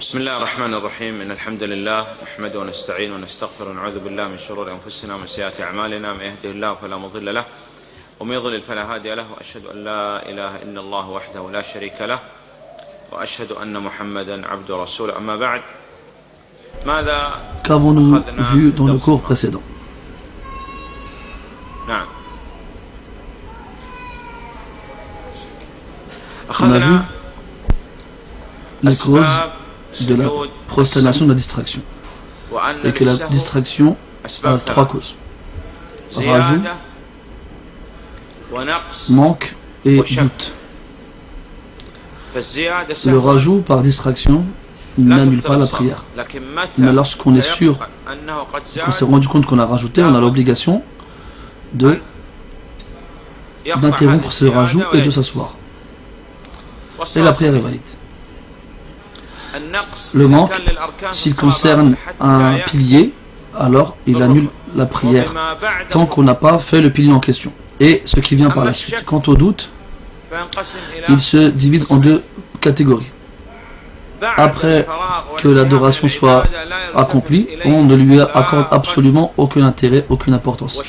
بسم الله الرحمن الرحيم إن الحمد لله نحمده ونستعين ونستغفر ونعوذ بالله من شرور أنفسنا ومن سيئات أعمالنا من يهده الله فلا مضل له ومن يضلل فلا هادي له وأشهد أن لا إله إلا الله وحده لا شريك له وأشهد أن محمدا عبده ورسوله أما بعد ماذا Qu'avons-nous vu dans le cours précédent? نعم On a vu les causes de la prosternation de la distraction et que la distraction a trois causes: rajout, manque et doute. Le rajout par distraction n'annule pas la prière, mais lorsqu'on est sûr qu'on s'est rendu compte qu'on a rajouté, on a l'obligation d'interrompre ce rajout et de s'asseoir, et la prière est valide. Le manque, s'il concerne un pilier, alors il annule la prière tant qu'on n'a pas fait le pilier en question et ce qui vient par la suite. Quant au doute, il se divise en deux catégories. Après que l'adoration soit accomplie, on ne lui accorde absolument aucun intérêt, aucune importance.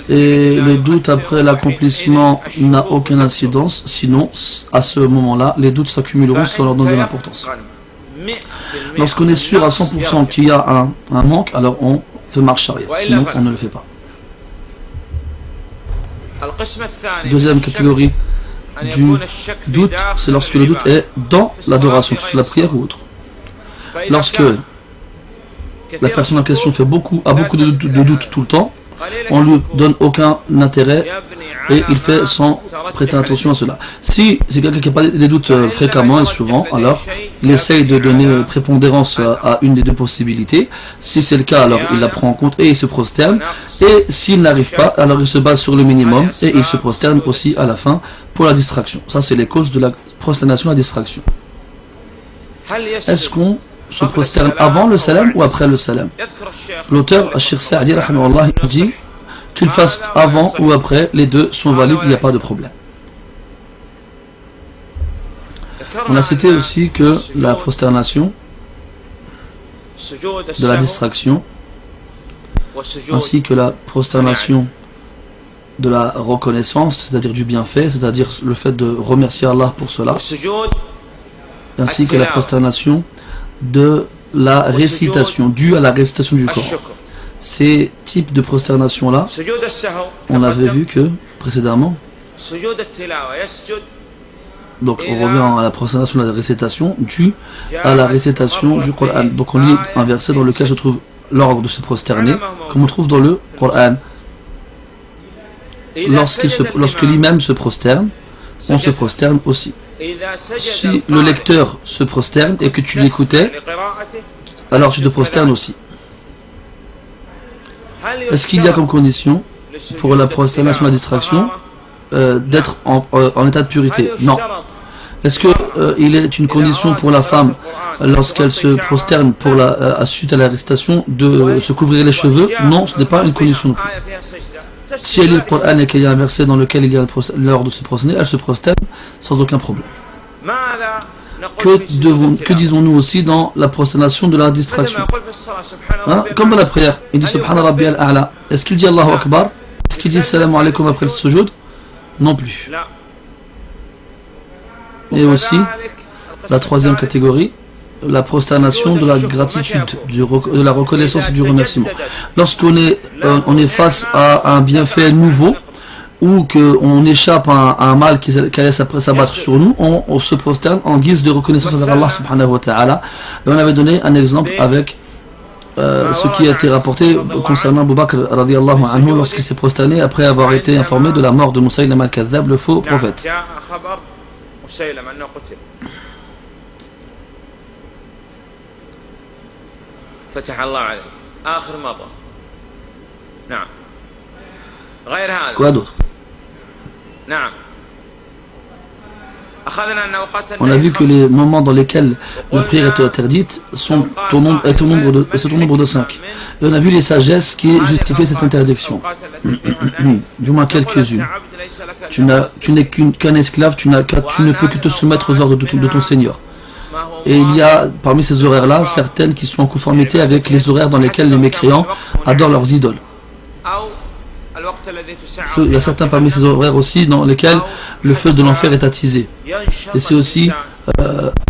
Et le doute après l'accomplissement n'a aucune incidence, sinon à ce moment-là, les doutes s'accumuleront sans leur donner de l'importance. Lorsqu'on est sûr à 100% qu'il y a un manque, alors on fait marche arrière, sinon on ne le fait pas. Deuxième catégorie du doute, c'est lorsque le doute est dans l'adoration, que ce soit la prière ou autre. Lorsque la personne en question a beaucoup de doutes tout le temps, on ne lui donne aucun intérêt et il fait sans prêter attention à cela. Si c'est quelqu'un qui n'a pas des doutes fréquemment et souvent, alors il essaye de donner prépondérance à une des deux possibilités. Si c'est le cas, alors il la prend en compte et il se prosterne. Et s'il n'arrive pas, alors il se base sur le minimum et il se prosterne aussi à la fin pour la distraction. Ça, c'est les causes de la prosternation à la distraction. Est-ce qu'on se prosterne avant le salam ou après le salam? L'auteur, Cheikh Sa'di, dit qu'il fasse avant ou après, les deux sont valides, il n'y a pas de problème. On a cité aussi que la prosternation de la distraction ainsi que la prosternation de la reconnaissance, c'est-à-dire du bienfait, c'est-à-dire le fait de remercier Allah pour cela, ainsi que la prosternation de la récitation, due à la récitation du Coran. Ces types de prosternation-là, on avait vu que précédemment, donc on revient à la prosternation de la récitation, due à la récitation du Coran. Donc on lit un verset dans lequel se trouve l'ordre de se prosterner, comme on trouve dans le Coran. Lorsque l'imam se prosterne, on se prosterne aussi. Si le lecteur se prosterne et que tu l'écoutais, alors tu te prosternes aussi. Est-ce qu'il y a comme condition pour la prosternation de la distraction d'être en état de pureté? Non. Est-ce qu'il est une condition pour la femme, lorsqu'elle se prosterne pour suite à la récitation, de se couvrir les cheveux? Non, ce n'est pas une condition non plus. Si elle lit le Coran et qu'il y a un verset dans lequel il y a l'ordre de se prosterner, elle se prosterne sans aucun problème. Que disons-nous aussi dans la prosternation de la distraction? Comme dans la prière, il dit Subhana Rabbi al-A'la. Est-ce qu'il dit Allahu Akbar? Est-ce qu'il dit Salam alaikum après le sujoud? Non plus. Et aussi, la troisième catégorie, la prosternation de la gratitude, de la reconnaissance et du remerciement. Lorsqu'on est face à un bienfait nouveau, ou qu'on échappe à un mal qui allait s'abattre sur nous, on se prosterne en guise de reconnaissance envers Allah subhanahu wa ta'ala. Et on avait donné un exemple avec ce qui a été rapporté concernant Abu Bakr radiyallahu anhu lorsqu'il s'est prosterné après avoir été informé de la mort de Musaylama al-Kadhdhab, le faux prophète. Quoi d'autre? On a vu que les moments dans lesquels la prière est interdite sont au nombre de 5. Et on a vu les sagesses qui justifient cette interdiction. Du moins quelques-unes. Tu n'es qu'un esclave, tu ne peux que te soumettre aux ordres de ton Seigneur. Et il y a parmi ces horaires-là certaines qui sont en conformité avec les horaires dans lesquels les mécréants adorent leurs idoles. Il y a certains parmi ces horaires aussi dans lesquels le feu de l'enfer est attisé. Et c'est aussi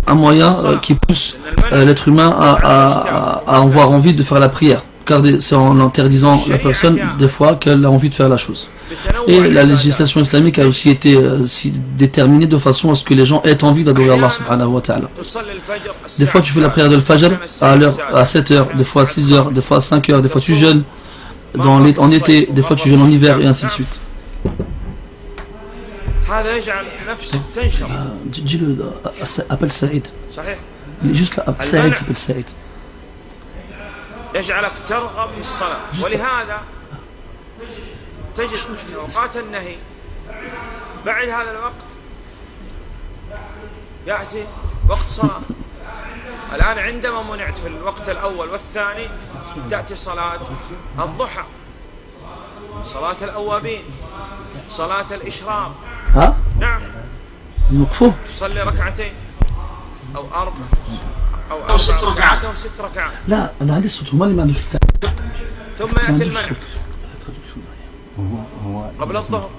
un moyen qui pousse l'être humain à avoir envie de faire la prière. Car c'est en interdisant la personne des fois qu'elle a envie de faire la chose. Et la législation islamique a aussi été déterminée de façon à ce que les gens aient envie d'adorer Allah subhanahu wa ta'ala. Des fois tu fais la prière de l'Fajr à 7 heures, des fois à 6 heures, des fois à 5 heures, des fois tu jeûnes en été, des fois tu jeûnes en hiver et ainsi de suite. Dis-le, appelle Saïd. Juste là, Saïd s'appelle Saïd. يجعلك ترغب في الصلاة ولهذا تجد في أوقات النهي بعد هذا الوقت يأتي وقت صلاة. الآن عندما منعت في الوقت الأول والثاني تأتي صلاة الضحى، صلاة الأوابين، صلاة الإشراق. نعم تصلي ركعتين أو أربع أو 6 ركعات أو 6 ركعات. لا أنا عندي الصوت هما اللي ما عندوش التعب. ثم يأتي المنع قبل الظهر.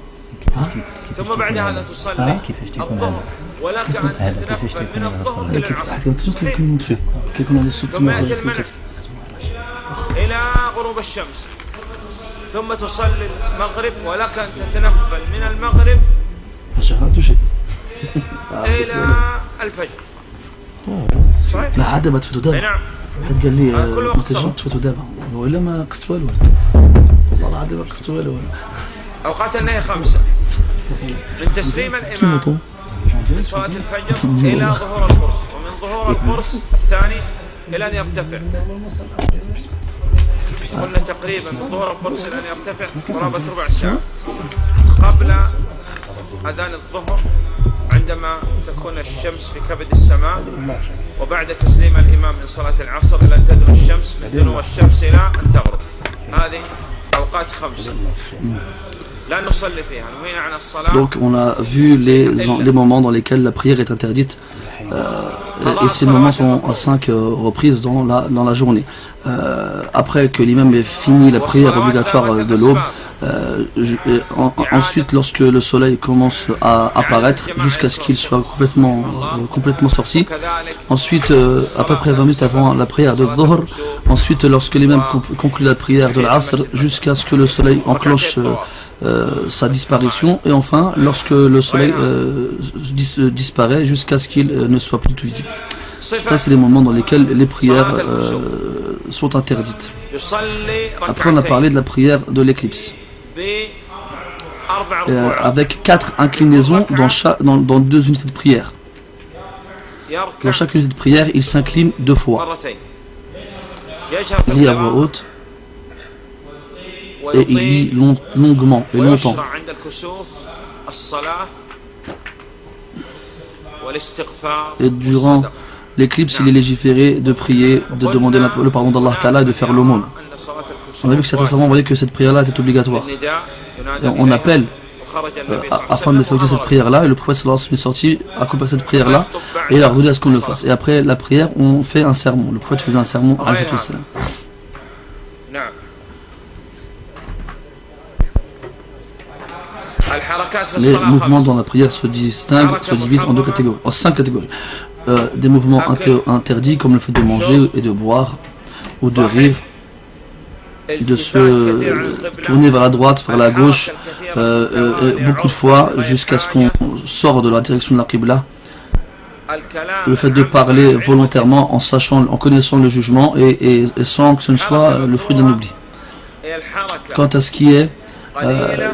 ثم بعد هذا تصلي الظهر ولك أن تتنفل من الظهر إلى العصر. ثم يأتي المنع إلى غروب الشمس. ثم تصلي المغرب ولك أن تتنفل من المغرب إلى الفجر. لا عاد ما تفوتوا دابا. نعم. حد قال لي ما كنتش تفوتوا دابا ولا ما قصت والو. والله العظيم ما قصت والو. أوقات النهي 5 من تسليم الإمام من صلاة الفجر إلى ظهور القرص، ومن ظهور القرص الثاني إلى أن يرتفع. قلنا تقريبا من ظهور القرص إلى أن يرتفع قرابة ربع ساعة قبل أذان الظهر عندما تكون الشمس في كبد السماء، وبعد تسليم الإمام من صلاة العصر إلى أن تدنو الشمس، من دنو الشمس إلى أن تغرب. هذه أوقات 5 لا نصلي فيها نهينا عن الصلاة. Donc on a vu les moments dans lesquels la prière est interdite et ces moments sont à 5 reprises dans la journée. Après que l'imam ait fini la prière obligatoire de l'aube, ensuite lorsque le soleil commence à apparaître jusqu'à ce qu'il soit complètement sorti, ensuite à peu près 20 minutes avant la prière de Dhuhr, ensuite lorsque l'imam conclut la prière de l'Asr jusqu'à ce que le soleil enclenche sa disparition, et enfin lorsque le soleil disparaît jusqu'à ce qu'il ne soit plus tout visible. Ça c'est les moments dans lesquels les prières sont interdites. Après on a parlé de la prière de l'éclipse avec 4 inclinaisons dans 2 unités de prière. Dans chaque unité de prière il s'incline 2 fois. Il lit à voix haute et il lit longuement et longtemps. Et durant l'éclipse, il est légiféré de prier, de demander le pardon d'Allah Ta'ala et de faire l'aumône. On a vu que certains savants voyaient que cette prière-là était obligatoire. Et on appelle afin d'effectuer cette prière-là, et le prophète sallallahu alayhi wa sallam est sorti accompagné cette prière-là et il a ordonné à ce qu'on le fasse. Et après la prière, on fait un sermon. Le prophète faisait un sermon alayhi wa sallam. Les mouvements dans la prière se divisent en 5 catégories. Des mouvements interdits comme le fait de manger et de boire ou de rire, de se tourner vers la droite, vers la gauche beaucoup de fois jusqu'à ce qu'on sorte de la direction de la Qibla. Le fait de parler volontairement en connaissant le jugement et sans que ce ne soit le fruit d'un oubli. Quant à ce qui est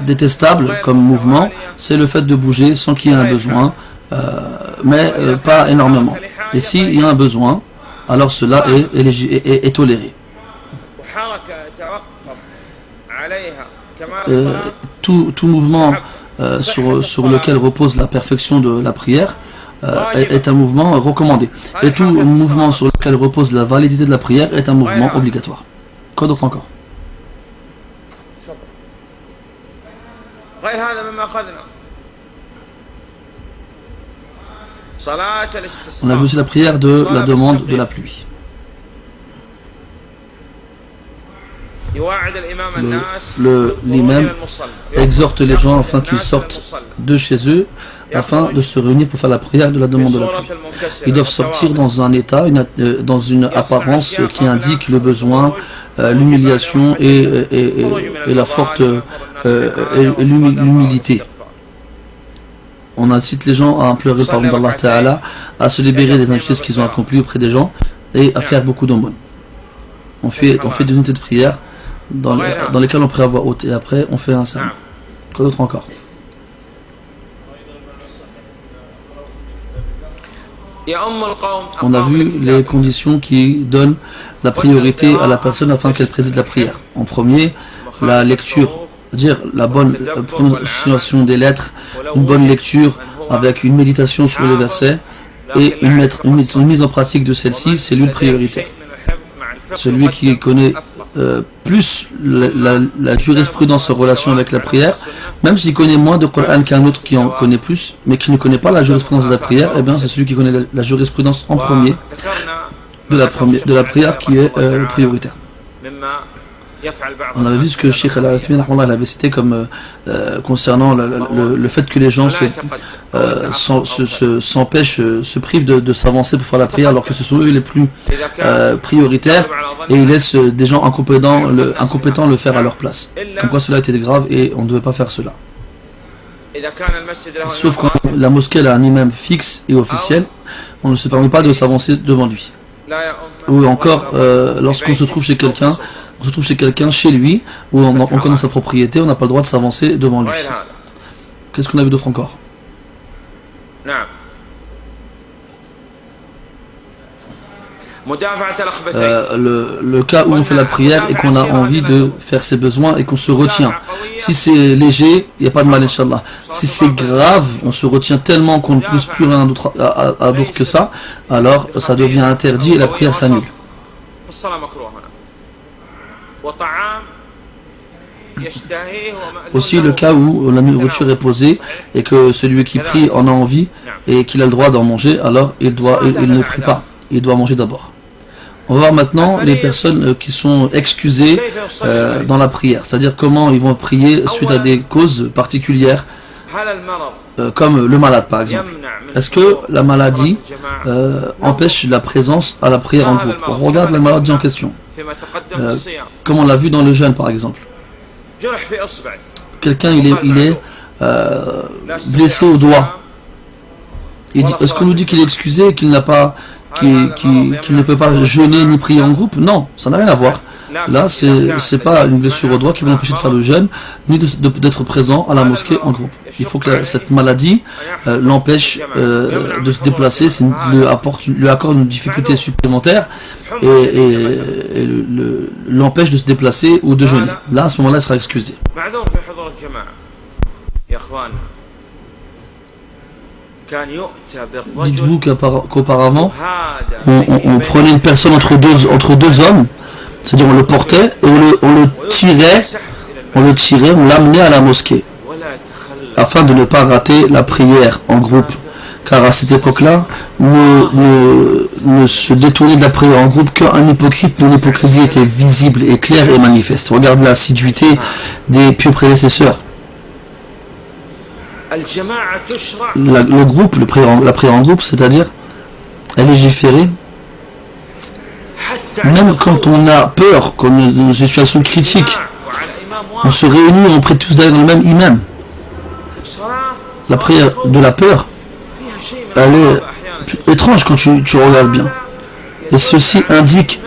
détestable comme mouvement, c'est le fait de bouger sans qu'il y ait un besoin, mais pas énormément. Et s'il y a un besoin, alors cela est toléré. Tout mouvement sur lequel repose la perfection de la prière est un mouvement recommandé. Et tout mouvement sur lequel repose la validité de la prière est un mouvement obligatoire. Quoi d'autre encore? On a vu aussi la prière de la demande de la pluie. L'imam exhorte les gens afin qu'ils sortent de chez eux afin de se réunir pour faire la prière de la demande de la pluie. Ils doivent sortir dans un état, dans une apparence qui indique le besoin, l'humiliation et la forte l'humilité. On incite les gens à implorer pardon d'Allah Ta'ala, à se libérer des injustices qu'ils ont accomplies auprès des gens et à faire beaucoup d'aumônes. On fait des unités de prière dans lesquelles on prie à voix haute et après on fait un sermon. Quoi d'autre encore? On a vu les conditions qui donnent la priorité à la personne afin qu'elle préside la prière. En premier, la lecture, c'est-à-dire la bonne prononciation des lettres, une bonne lecture avec une méditation sur les versets et une mise en pratique de celle-ci, c'est lui le prioritaire. Celui qui connaît plus la jurisprudence en relation avec la prière, même s'il connaît moins de Coran qu'un autre qui en connaît plus, mais qui ne connaît pas la jurisprudence de la prière, eh bien c'est celui qui connaît la jurisprudence en premier de la prière qui est prioritaire. On avait vu ce que Cheikh Al-Uthaymin avait cité comme concernant le fait que les gens s'empêchent, se privent de s'avancer pour faire la prière alors que ce sont eux les plus prioritaires et ils laissent des gens incompétents le faire à leur place. Comme quoi cela était grave et on ne devait pas faire cela. Sauf quand la mosquée a un imam fixe et officiel, on ne se permet pas de s'avancer devant lui. Ou encore lorsqu'on se trouve chez quelqu'un, chez lui, où on connaît sa propriété, on n'a pas le droit de s'avancer devant lui. Qu'est-ce qu'on a vu d'autre encore? Le cas où on fait la prière et qu'on a envie de faire ses besoins et qu'on se retient. Si c'est léger, il n'y a pas de mal, Inch'Allah. Si c'est grave, on se retient tellement qu'on ne pousse plus rien d'autre que ça, alors ça devient interdit et la prière s'annule. Aussi le cas où la nourriture est posée et que celui qui prie en a envie et qu'il a le droit d'en manger, alors il ne prie pas, il doit manger d'abord. On va voir maintenant les personnes qui sont excusées dans la prière, c'est-à-dire comment ils vont prier suite à des causes particulières, comme le malade par exemple. Est-ce que la maladie empêche la présence à la prière en groupe? On regarde la maladie en question. Comme on l'a vu dans le jeûne par exemple. Quelqu'un il est blessé au doigt. Est-ce qu'on nous dit qu'il est excusé et qu'il ne peut pas jeûner ni prier en groupe? Non, ça n'a rien à voir. Là, c'est pas une blessure au doigt qui va l'empêcher de faire le jeûne, ni d'être présent à la mosquée en groupe. Il faut que cette maladie l'empêche de se déplacer, lui accorde une difficulté supplémentaire et l'empêche de se déplacer ou de jeûner. Là, à ce moment-là, il sera excusé. Dites-vous qu'auparavant, on prenait une personne entre deux hommes, c'est-à-dire on le portait et on le tirait, on l'amenait à la mosquée, afin de ne pas rater la prière en groupe. Car à cette époque-là, ne se détourner de la prière en groupe qu'un hypocrite dont l'hypocrisie était visible et claire et manifeste. Regarde l'assiduité des pieux prédécesseurs. Le groupe, la prière en groupe, c'est-à-dire, elle est légiférée même quand on a peur, comme dans une situation critique. On se réunit, on prie tous derrière le même imam. La prière de la peur, elle est étrange quand tu regardes bien. Et ceci indique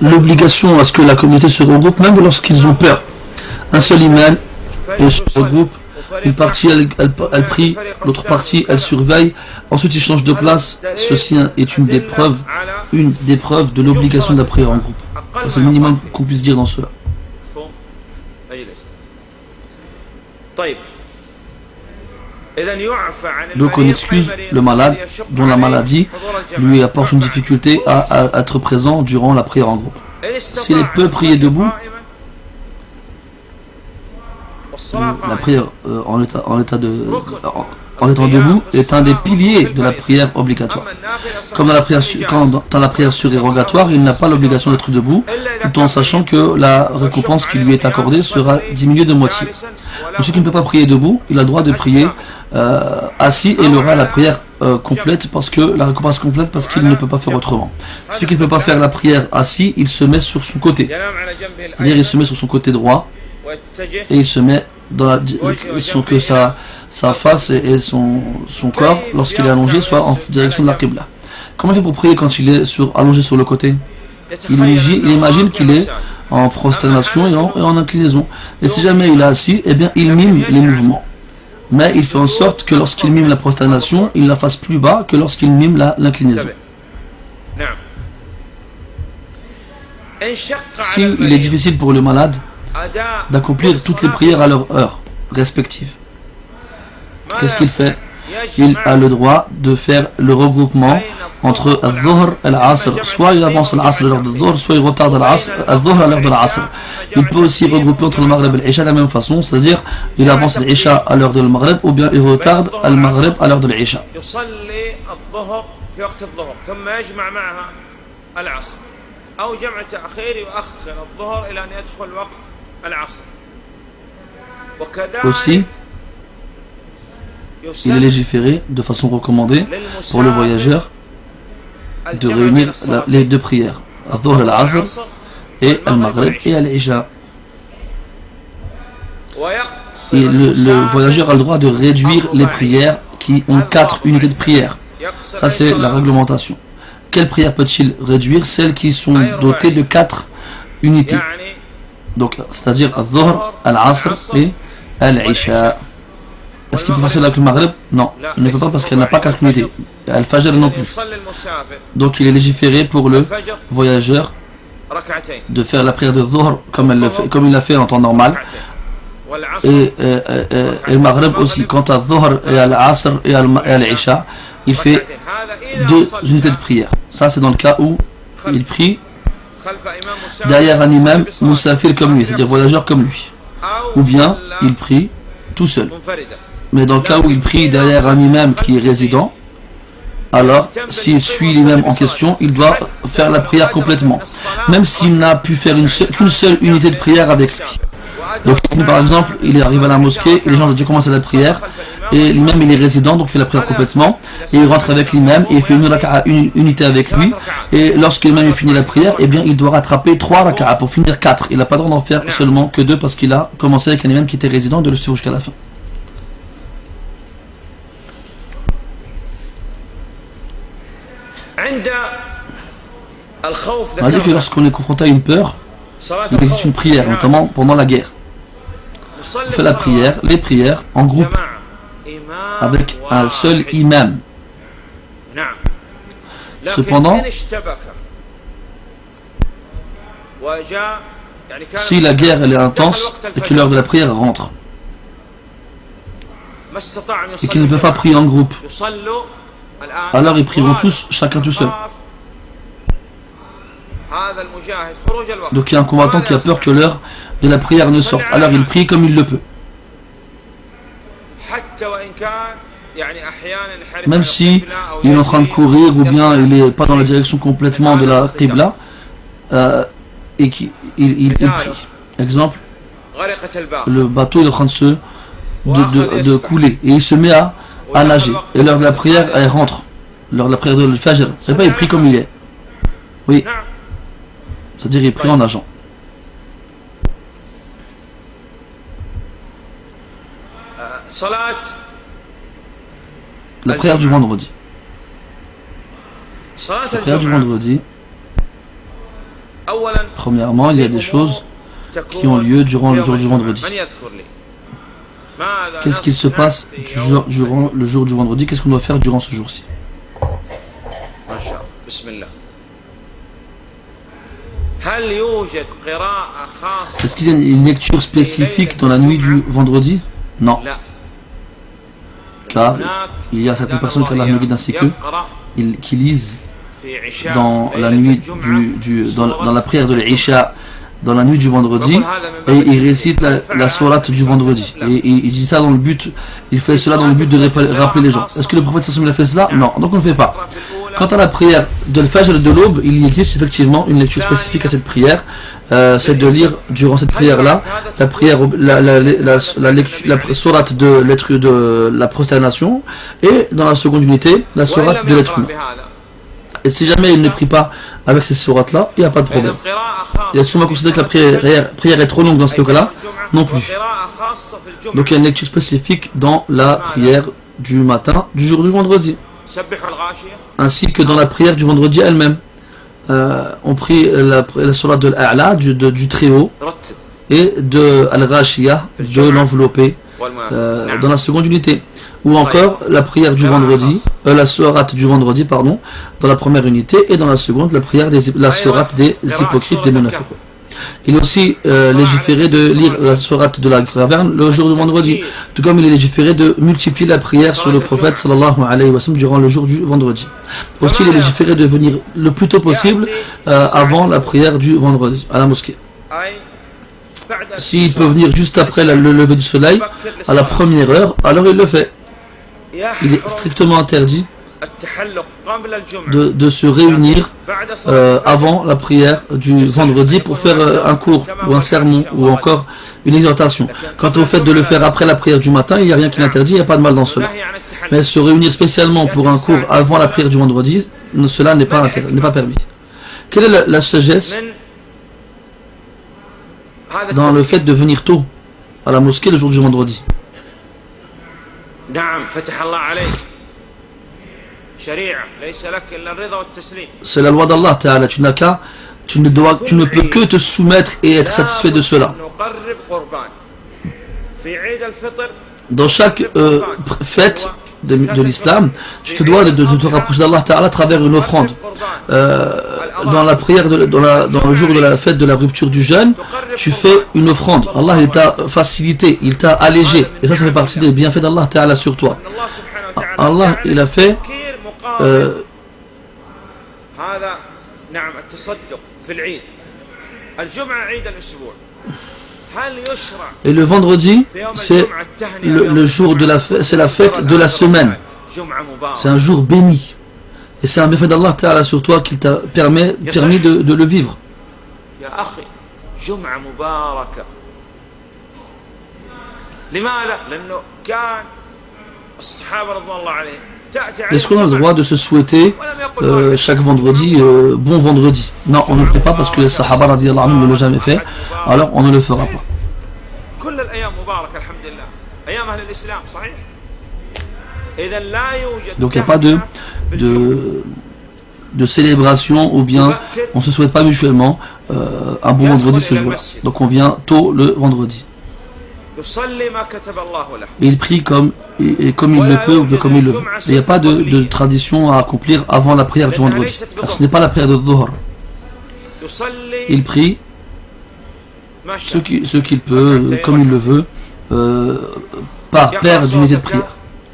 l'obligation à ce que la communauté se regroupe, même lorsqu'ils ont peur. Un seul imam, il se regroupe. Une partie elle prie, l'autre partie elle surveille, ensuite ils changent de place. Ceci est une des preuves de l'obligation de la prière en groupe. Ça c'est le minimum qu'on puisse dire dans cela. Donc on excuse le malade dont la maladie lui apporte une difficulté à être présent durant la prière en groupe. S'il peut prier debout, la prière en étant debout est un des piliers de la prière obligatoire. Comme dans la prière surérogatoire, il n'a pas l'obligation d'être debout, tout en sachant que la récompense qui lui est accordée sera diminuée de moitié. Pour celui qui ne peut pas prier debout, il a le droit de prier assis et il aura la prière complète, parce que la récompense complète, parce qu'il ne peut pas faire autrement. Celui qui ne peut pas faire la prière assis, il se met sur son côté. C'est-à-dire il se met sur son côté droit et il se met dans la direction que sa face et son corps, lorsqu'il est allongé, soit en direction de la Qibla. Comment il fait pour prier quand il est allongé sur le côté? Il imagine qu'il est en prosternation et en inclinaison. Et si jamais il est assis, eh bien il mime les mouvements. Mais il fait en sorte que lorsqu'il mime la prosternation, il la fasse plus bas que lorsqu'il mime l'inclinaison. S'il est difficile pour le malade d'accomplir toutes les prières à leur heure respective, qu'est-ce qu'il fait? Il a le droit de faire le regroupement entre al-Dhuhr et al-Asr. Soit il avance al-Asr à l'heure de Dhuhr, soit il retarde al-Dhuhr à l'heure de l'Asr. Il peut aussi regrouper entre le Maghreb et l'Isha de la même façon, c'est-à-dire il avance l'Isha à l'heure de Maghreb ou bien il retarde al-Maghreb à l'heure de l'Isha. Aussi, il est légiféré de façon recommandée pour le voyageur de réunir les deux prières, al-Dhuhr et al-Asr, et al-Maghrib et al-Isha. Et le voyageur a le droit de réduire les prières qui ont 4 unités de prière. Ça, c'est la réglementation. Quelles prières peut-il réduire? Celles qui sont dotées de 4 unités. Donc, c'est-à-dire al-Dhuhr, al-Asr et al-Isha. Est-ce qu'il peut faire cela avec le Maghrib? Non, il ne peut pas parce qu'elle n'a pas 4 unités. Al-Fajr non plus. Donc il est légiféré pour le voyageur de faire la prière de Dhuhr comme il l'a fait en temps normal. Et le Maghrib aussi. Quant à Dhuhr et al-Asr et al-Isha, il fait 2 unités de prière. Ça, c'est dans le cas où il prie derrière un imam Moussafir comme lui, c'est-à-dire voyageur comme lui. Ou bien il prie tout seul. Mais dans le cas où il prie derrière un imam qui est résident, alors s'il suit l'imam en question, il doit faire la prière complètement, même s'il n'a pu faire qu'une seule unité de prière avec lui. Donc par exemple, il arrive à la mosquée et les gens ont déjà commencé la prière, et l'imam il est résident, donc il fait la prière complètement, et il rentre avec l'imam et il fait une unité avec lui, et lorsque l'imam finit la prière, eh bien il doit rattraper 3 raka'a pour finir 4. Il n'a pas le droit d'en faire seulement que 2 parce qu'il a commencé avec un imam qui était résident, de le suivre jusqu'à la fin. On a dit que lorsqu'on est confronté à une peur, il existe une prière, notamment pendant la guerre. On fait les prières en groupe, avec un seul imam. Cependant, si la guerre elle est intense et que l'heure de la prière rentre, et qu'ils ne peuvent pas prier en groupe, alors ils prieront tous, chacun tout seul. Donc il y a un combattant qui a peur que l'heure de la prière ne sorte, alors il prie comme il le peut. Même si il est en train de courir ou bien il n'est pas dans la direction complètement de la Qibla, et qu'il prie. Exemple, le bateau est en train de couler et il se met à nager. Et l'heure de la prière, elle rentre. L'heure de la prière de l'Fajr. Et pas il prie comme il est. Oui. C'est-à-dire il prie en nageant. La prière du vendredi. La prière du vendredi. Premièrement, il y a des choses qui ont lieu durant le jour du vendredi. Qu'est-ce qu'il se passe durant le jour du vendredi? Qu'est-ce qu'on doit faire durant ce jour-ci? Est-ce qu'il y a une lecture spécifique dans la nuit du vendredi? Non. Car il y a certaines personnes qui Allah nous guide ainsi qu'eux, qui lisent dans la nuit dans la prière de l'Isha dans la nuit du vendredi et il récite la sourate du vendredi. Et il dit ça dans le but, il fait cela dans le but de rappeler les gens. Est-ce que le prophète sallallahu alayhi wa sallam a fait cela? Non, donc on ne le fait pas. Quant à la prière de l'Fajr et de l'aube, il existe effectivement une lecture spécifique à cette prière. C'est de lire durant cette prière-là la prière, la sourate de la prosternation et dans la seconde unité la sourate de l'être humain. Et si jamais il ne prie pas avec ces sourates-là, il n'y a pas de problème. Il y a souvent considéré que la prière est trop longue dans ce cas-là, non plus. Donc il y a une lecture spécifique dans la prière du matin du jour du vendredi, ainsi que dans la prière du vendredi elle-même. On prie la sourate de l'A'la, du Très-Haut, et de Al-Ghashiyah, de l'enveloppé, dans la seconde unité. Ou encore la prière du vendredi, la sourate du vendredi, pardon, dans la première unité, et dans la seconde, la sourate des hypocrites, des munafiqs. Il est aussi légiféré de lire la sourate de la caverne le jour du vendredi, tout comme il est légiféré de multiplier la prière sur le prophète sallallahu alayhi wa sallam durant le jour du vendredi. Aussi, il est légiféré de venir le plus tôt possible avant la prière du vendredi à la mosquée. S'il peut venir juste après le lever du soleil, à la première heure, alors il le fait. Il est strictement interdit de se réunir avant la prière du vendredi pour faire un cours ou un sermon ou encore une exhortation. Quant au fait de le faire après la prière du matin, il n'y a rien qui l'interdit, il n'y a pas de mal dans cela. Mais se réunir spécialement pour un cours avant la prière du vendredi, cela n'est pas permis. Quelle est la sagesse dans le fait de venir tôt à la mosquée le jour du vendredi? C'est la loi d'Allah Ta'ala. Tu ne peux que te soumettre et être satisfait de cela. Dans chaque fête de l'islam, tu te dois de te rapprocher d'Allah Ta'ala à travers une offrande. Dans la prière, dans le jour de la fête de la rupture du jeûne, tu fais une offrande. Allah il t'a facilité, il t'a allégé. Et ça fait partie des bienfaits d'Allah Ta'ala sur toi. Allah il a fait et le vendredi, c'est le jour de la fête, c'est la fête de la semaine. C'est un jour béni. Et c'est un bienfait d'Allah Ta'ala sur toi qui t'a permis de le vivre. Est-ce qu'on a le droit de se souhaiter chaque vendredi bon vendredi? Non, on ne le fait pas parce que les Sahaba radiyallahu anhum ne l'ont jamais fait, alors on ne le fera pas. Donc il n'y a pas de célébration ou bien on ne se souhaite pas mutuellement un bon vendredi ce jour-là. Donc on vient tôt le vendredi. Et il prie comme il le peut ou comme il le veut. Il n'y a pas de tradition à accomplir avant la prière du vendredi. Car ce n'est pas la prière de Dhuhr. Il prie ce qu'il peut, comme il le veut, par paire d'unités de prière.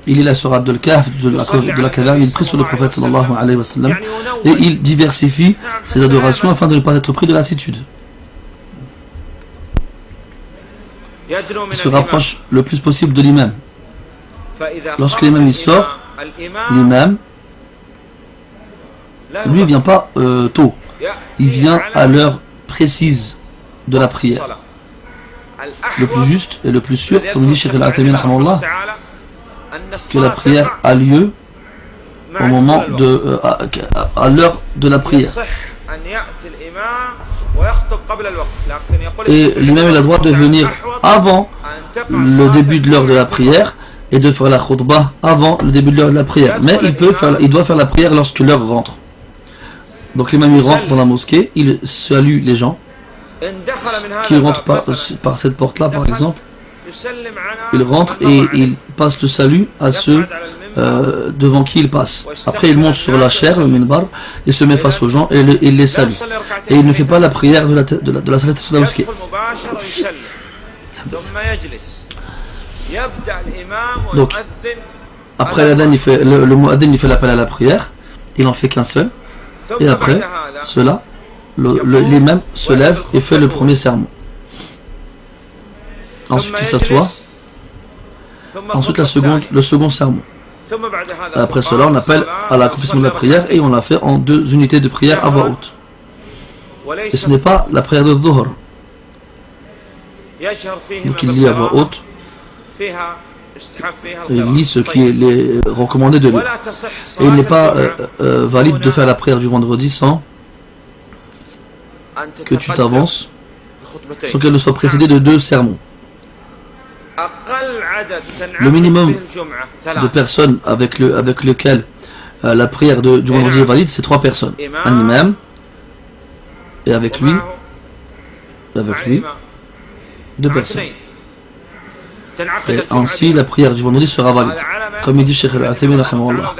Il lit la sourate de l'Kahf, de la caverne, il prie sur le prophète sallallahu alayhi wa sallam et il diversifie ses adorations afin de ne pas être pris de lassitude. Il se rapproche le plus possible de l'imam. Lorsque l'imam il sort, l'imam, lui il vient pas tôt, il vient à l'heure précise de la prière. Le plus juste et le plus sûr, comme dit Cheikh Al-Athaymin rahimahullah, que la prière a lieu au moment à l'heure de la prière. Et l'imam il a le droit de venir avant le début de l'heure de la prière et de faire la khutbah avant le début de l'heure de la prière. Mais il doit faire la prière lorsque l'heure rentre. Donc l'imam il rentre dans la mosquée, il salue les gens qui rentrent par cette porte-là par exemple. Il rentre et il passe le salut à ceux devant qui il passe. Après il monte sur la chaire, le minbar, et se met face aux gens et il les salue. Et il ne fait pas la prière de la salat sur la mosquée. Donc après l'adhan, le muadhin il fait l'appel à la prière, il n'en fait qu'un seul. Et après cela, l'imam se lève et fait le premier sermon. Ensuite il s'assoit. Ensuite le second sermon. Après cela on appelle à l'accomplissement de la prière et on l'a fait en 2 unités de prière à voix haute. Et ce n'est pas la prière de Dhuhr. Donc il lit à voix haute et il lit ce qui est recommandé de lire. Et il n'est pas valide de faire la prière du vendredi sans que tu t'avances, sans qu'elle ne soit précédée de 2 sermons. Le minimum de personnes avec lequel la prière du vendredi est valide, c'est 3 personnes. Un imam, et avec lui 2 personnes. Et ainsi la prière du vendredi sera valide. Comme il dit Cheikh Al-Uthaymin rahimahullah.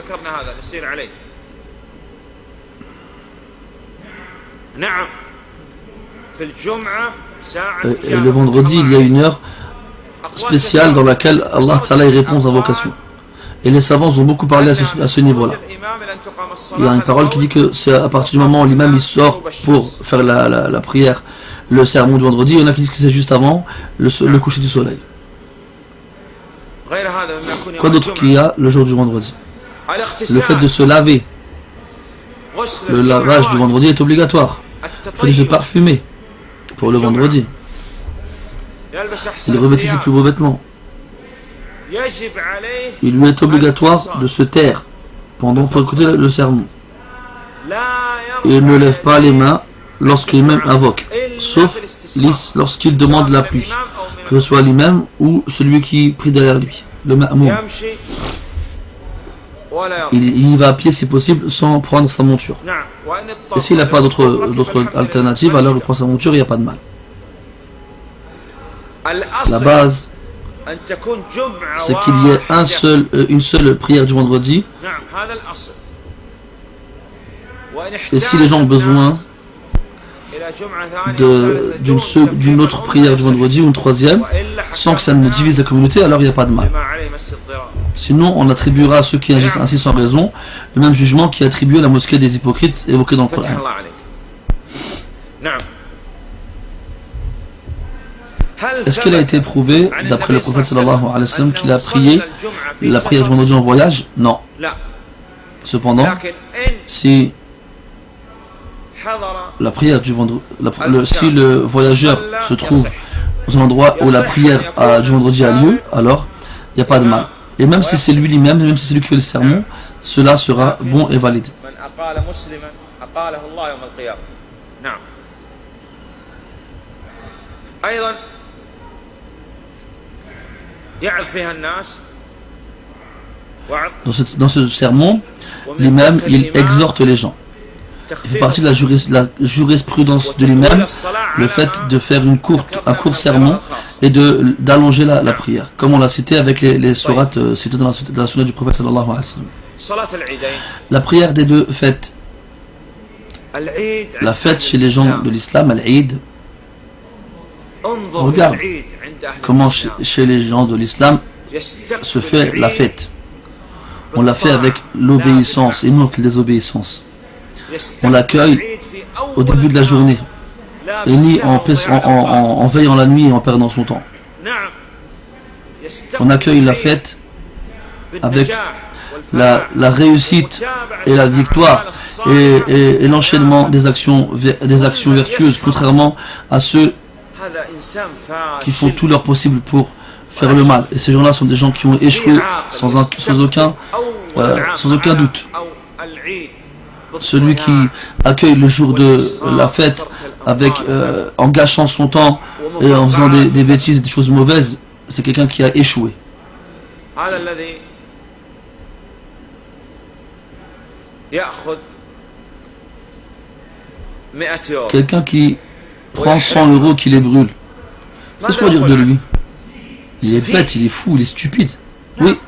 Et le vendredi, il y a une heure spéciale dans laquelle Allah Ta'ala répond aux invocations. Et les savants ont beaucoup parlé à ce niveau-là. Il y a une parole qui dit que c'est à partir du moment où l'imam il sort pour faire la prière, le sermon du vendredi. Il y en a qui disent que c'est juste avant le coucher du soleil. Quoi d'autre qu'il y a le jour du vendredi? Le fait de se laver. Le lavage du vendredi est obligatoire. Il faut se parfumer pour le vendredi. Il revêtit ses plus beaux vêtements. Il lui est obligatoire de se taire pour écouter le sermon. Il ne lève pas les mains lorsqu'il même invoque, sauf lorsqu'il demande la pluie, que ce soit lui-même ou celui qui prie derrière lui, le ma'moum. Il y va à pied si possible sans prendre sa monture. Et s'il n'a pas d'autre alternative, alors il prend sa monture, il n'y a pas de mal. La base, c'est qu'il y ait une seule prière du vendredi. Et si les gens ont besoin d'une autre prière du vendredi ou une troisième, sans que ça ne divise la communauté, alors il n'y a pas de mal. Sinon, on attribuera à ceux qui agissent ainsi sans raison le même jugement qui est attribué à la mosquée des hypocrites évoquée dans le Coran. Est-ce qu'il a été prouvé, d'après le prophète sallallahu alayhi wa sallam, qu'il a prié la prière du vendredi en voyage? Non. Cependant, si la prière du vendredi, si le voyageur se trouve dans un endroit où la prière du vendredi a lieu, alors il n'y a pas de mal. Et même si c'est lui-même, même si c'est lui qui fait le sermon, cela sera bon et valide. Dans ce sermon, l'imam, il exhorte les gens. Il fait partie de la jurisprudence de l'imam, le fait de faire un court sermon et d'allonger la prière, comme on l'a cité avec les sourates citées dans la sunna du prophète sallallahu alayhi wa sallam. La prière des 2 fêtes. La fête chez les gens de l'islam, Al-Eid. Regarde comment chez les gens de l'islam se fait la fête. On la fait avec l'obéissance et non avec la désobéissance. On l'accueille au début de la journée et ni en veillant la nuit et en perdant son temps. On accueille la fête avec la réussite et la victoire et l'enchaînement des actions vertueuses, contrairement à ceux qui font tout leur possible pour faire le mal. Et ces gens-là sont des gens qui ont échoué sans aucun doute. Celui qui accueille le jour de la fête en gâchant son temps et en faisant des bêtises et des choses mauvaises, c'est quelqu'un qui a échoué. Quelqu'un qui prend 100 €, qui les brûle. Qu'est-ce qu'on va dire de lui? Il est bête, il est fou, il est stupide. Oui.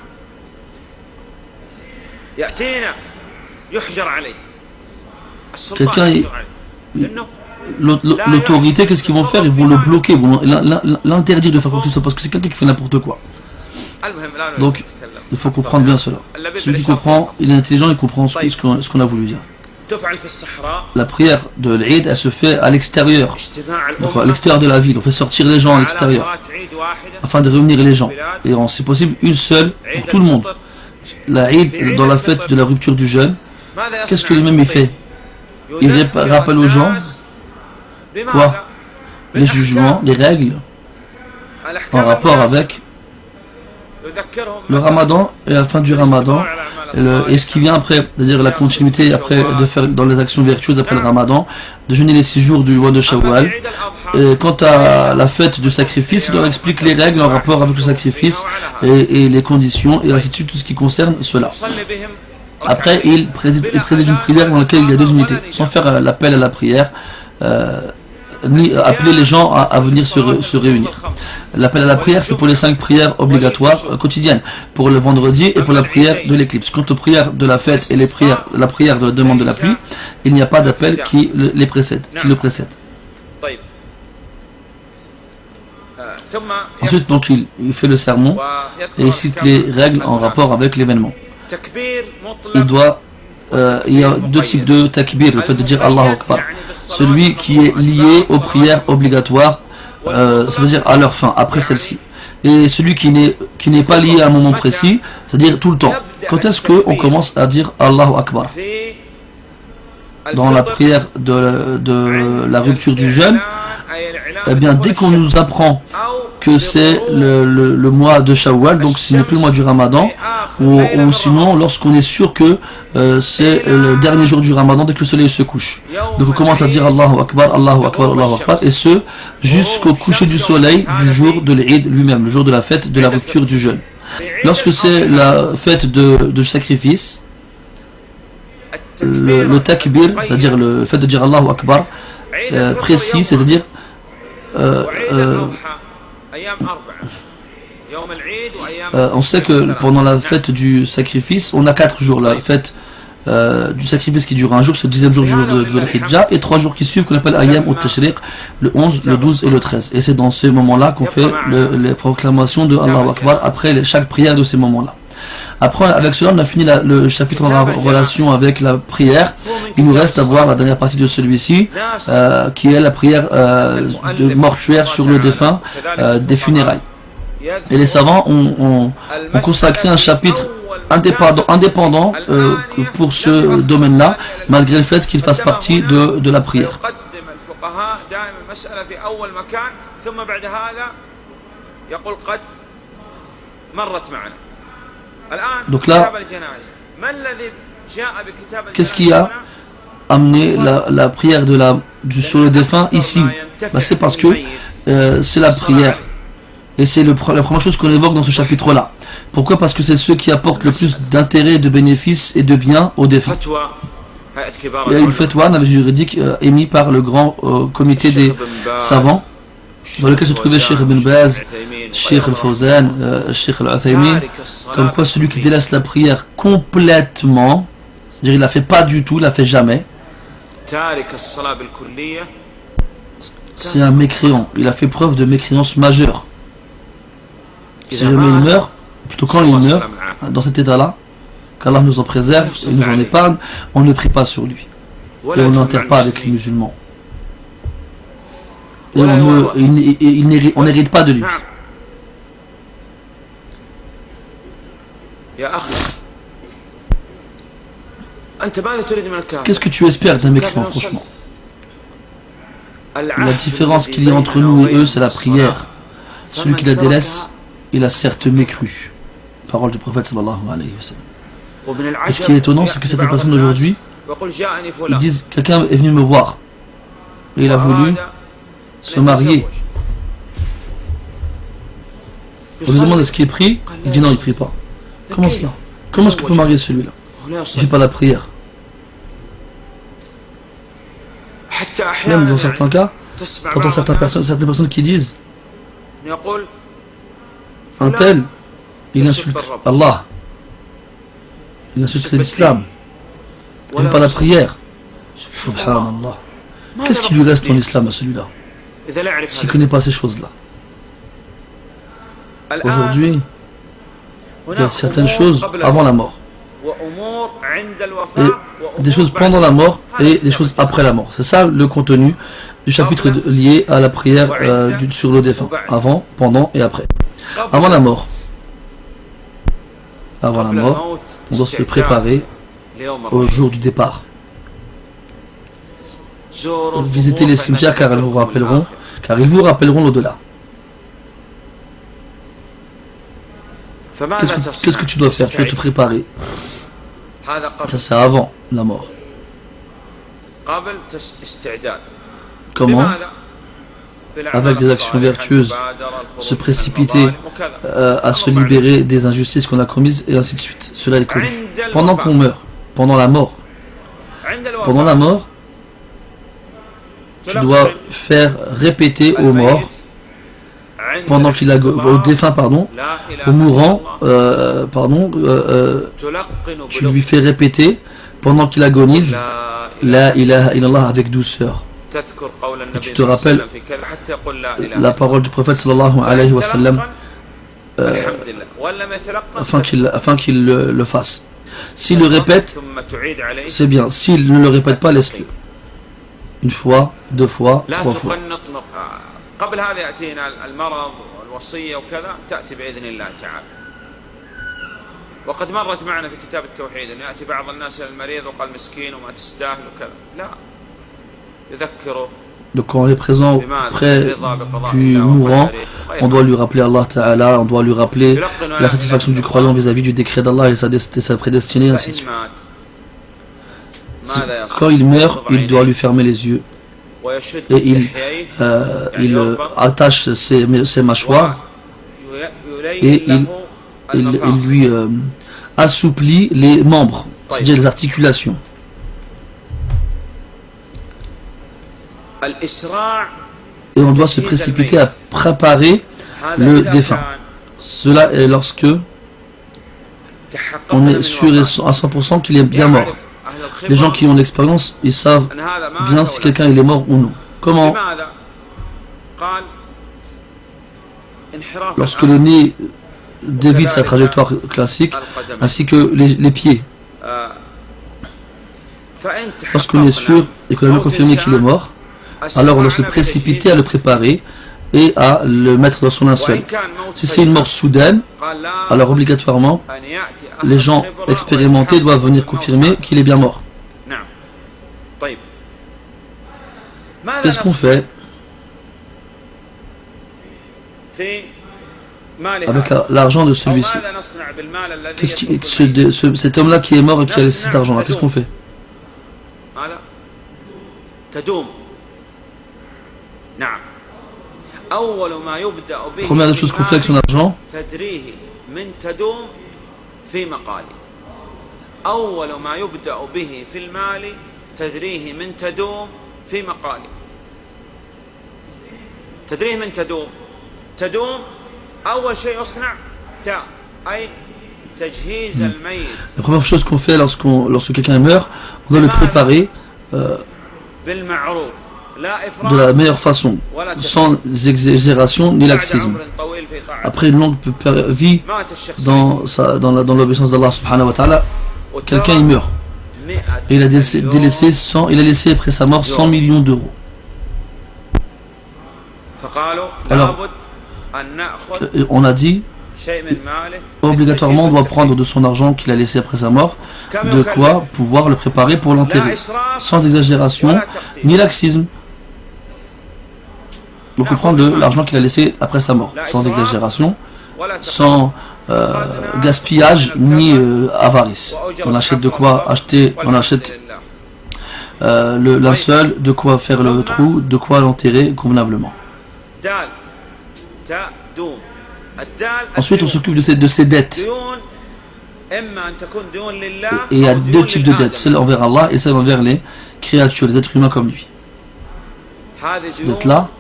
Quelqu'un, l'autorité, qu'est-ce qu'ils vont faire? Ils vont le bloquer, ils vont l'interdire de faire quoi que ce soit, parce que c'est quelqu'un qui fait n'importe quoi. Donc, il faut comprendre bien cela. Celui qui comprend, il est intelligent, il comprend ce qu'on a voulu dire. La prière de l'Eid, elle se fait à l'extérieur, donc à l'extérieur de la ville. On fait sortir les gens à l'extérieur afin de réunir les gens. Et c'est possible une seule pour tout le monde. La Eid, dans la fête de la rupture du jeûne, qu'est-ce que l'imam il fait? Il rappelle aux gens quoi? Les jugements, les règles en rapport avec le ramadan et la fin du ramadan et ce qui vient après, c'est-à-dire la continuité après de faire dans les actions vertueuses après le ramadan, de jeûner les 6 jours du mois de Shawwal. Et quant à la fête du sacrifice, il leur explique les règles en rapport avec le sacrifice et les conditions et ainsi de suite, tout ce qui concerne cela. Après, il préside une prière dans laquelle il y a 2 unités, sans faire l'appel à la prière, ni appeler les gens à venir se réunir. L'appel à la prière, c'est pour les 5 prières obligatoires quotidiennes, pour le vendredi et pour la prière de l'éclipse. Quant aux prières de la fête et la prière de la demande de la pluie, il n'y a pas d'appel qui le précède. Ensuite, donc, il fait le sermon et il cite les règles en rapport avec l'événement. Il y a 2 types de takbir, le fait de dire Allahu Akbar. Celui qui est lié aux prières obligatoires, c'est-à-dire à leur fin, après celle-ci. Et celui qui n'est pas lié à un moment précis, c'est-à-dire tout le temps. Quand est-ce qu'on commence à dire Allahu Akbar? Dans la prière de la rupture du jeûne, eh bien, dès qu'on nous apprend que c'est le mois de Shawwal, donc ce n'est plus le mois du Ramadan, ou sinon lorsqu'on est sûr que c'est le dernier jour du Ramadan dès que le soleil se couche. Donc on commence à dire Allahu Akbar, Allahu Akbar, Allahu Akbar, et ce jusqu'au coucher du soleil du jour de l'Eid lui-même, le jour de la fête de la rupture du jeûne. Lorsque c'est la fête de sacrifice, le takbir, c'est-à-dire le fait de dire Allahu Akbar, précis, c'est-à-dire on sait que pendant la fête du sacrifice, on a 4 jours. La fête du sacrifice qui dure un jour, c'est le 10e jour du jour de l'Hijja, et 3 jours qui suivent qu'on appelle Ayyam ou Tashriq, le 11, le 12 et le 13. Et c'est dans ces moments-là qu'on fait les proclamations de Allahu Akbar après chaque prière de ces moments-là. Après, avec cela, on a fini le chapitre en relation avec la prière. Il nous reste à voir la dernière partie de celui-ci, qui est la prière de mortuaire sur le défunt, des funérailles. Et les savants ont consacré un chapitre indépendant pour ce domaine-là, malgré le fait qu'il fasse partie de la prière. Donc là, qu'est-ce qui a amené la prière sur le défunt ici? C'est parce que c'est la prière. Et c'est la première chose qu'on évoque dans ce chapitre-là. Pourquoi? Parce que c'est ceux qui apportent le plus d'intérêt, de bénéfices et de biens aux défunts. Il y a une fatwa, un avis juridique émis par le grand comité des savants, dans lequel se trouvait Cheikh Ibn Baz, Cheikh Al-Fawzan, Cheikh Al-Uthaymin, comme quoi celui qui délaisse la prière complètement, c'est-à-dire il la fait pas du tout, il la fait jamais, c'est un mécréant. Il a fait preuve de mécréance majeure. Si jamais il meurt, plutôt quand il meurt, dans cet état-là, qu'Allah nous en préserve et nous en épargne, on ne prie pas sur lui. Et on n'enterre pas avec les musulmans. Et on n'hérite pas de lui. Qu'est-ce que tu espères d'un mécréant, franchement? La différence qu'il y a entre nous et eux, c'est la prière. Celui qui la délaisse, il a certes mécru. Parole du prophète sallallahu alayhi wa sallam. Et ce qui est étonnant, c'est que certaines personnes d'aujourd'hui, ils disent, quelqu'un est venu me voir et il a voulu se marier. On lui demande est-ce qu'il prie, il dit non, il ne prie pas. Comment cela? Comment est-ce qu'on peut marier celui-là? Il ne fait pas la prière. Même dans certains cas, j'entends certaines personnes qui disent un tel, il insulte Allah, il insulte l'islam, il ne fait pas la prière. Subhanallah. Qu'est-ce qui lui reste en islam à celui-là s'il ne connaît pas ces choses-là? Aujourd'hui, il y a certaines choses avant la mort. Et des choses pendant la mort et des choses après la mort. C'est ça le contenu du chapitre lié à la prière sur le défunt. Avant, pendant et après. Avant la mort. Avant la mort, on doit se préparer au jour du départ. Visitez les cimetières car ils vous rappelleront l'au-delà. Qu'est-ce que tu dois faire? Tu dois te préparer. Ça c'est avant la mort. Comment? Avec des actions vertueuses, se précipiter à se libérer des injustices qu'on a commises et ainsi de suite. Cela est connu. Pendant qu'on meurt, pendant la mort, tu dois faire répéter aux morts, pendant qu'il a au défunt, au mourant, tu lui fais répéter pendant qu'il agonise la ilaha illallah avec douceur. Et tu te rappelles la parole du prophète sallallahu alayhi wa sallam afin qu'il le fasse. S'il le répète, c'est bien. S'il ne le répète pas, laisse-le. Une fois, deux fois, trois fois. قبل هذا يأتينا المرض والوصية وكذا تأتي بإذن الله تعالى. وقد مرت معنا في كتاب التوحيد أن يأتي بعض الناس إلى المريض وقال مسكين وما تستاهل وكذا. لا. يذكره. Donc quand on est présent près du mourant, on doit lui rappeler Allah Ta'ala, on doit lui rappeler la satisfaction du croyant vis-à-vis du décret d'Allah et sa prédestinée, ainsi de suite. Quand il meurt, il doit lui fermer les yeux. Et il attache ses mâchoires et il lui assouplit les membres, c'est-à-dire les articulations. Et on doit se précipiter à préparer le défunt. Cela est lorsque on est sûr à 100% qu'il est bien mort. Les gens qui ont l'expérience, ils savent bien si quelqu'un est mort ou non. Comment? Lorsque le nez dévie sa trajectoire classique, ainsi que les pieds. Lorsqu'on est sûr et qu'on a bien confirmé qu'il est mort, alors on doit se précipiter à le préparer et à le mettre dans son linceul. Si c'est une mort soudaine, alors obligatoirement, les gens expérimentés doivent venir confirmer qu'il est bien mort. Qu'est-ce qu'on fait avec l'argent de celui-ci? Cet homme-là qui est mort et qui a laissé cet argent-là, qu'est-ce qu'on fait? Première des choses qu'on fait avec son argent, la première chose qu'on fait lorsque quelqu'un meurt, on doit le préparer de la meilleure façon, sans exagération ni laxisme. Après une longue vie dans l'obéissance d'Allah subhanahu wa ta'ala, quelqu'un il meurt. Et il a laissé après sa mort 100 millions d'euros. Alors, on a dit, obligatoirement on doit prendre de son argent qu'il a laissé après sa mort, de quoi pouvoir le préparer pour l'enterrer, sans exagération ni laxisme. Donc on prend de l'argent qu'il a laissé après sa mort, sans exagération, sans gaspillage ni avarice. On achète de quoi acheter, on achète le linceul, de quoi faire le trou, de quoi l'enterrer convenablement. Ensuite on s'occupe de ces dettes. Et il y a deux types de dettes, celle envers Allah et celle envers les créatures, les êtres humains comme lui. Ces dettes-là,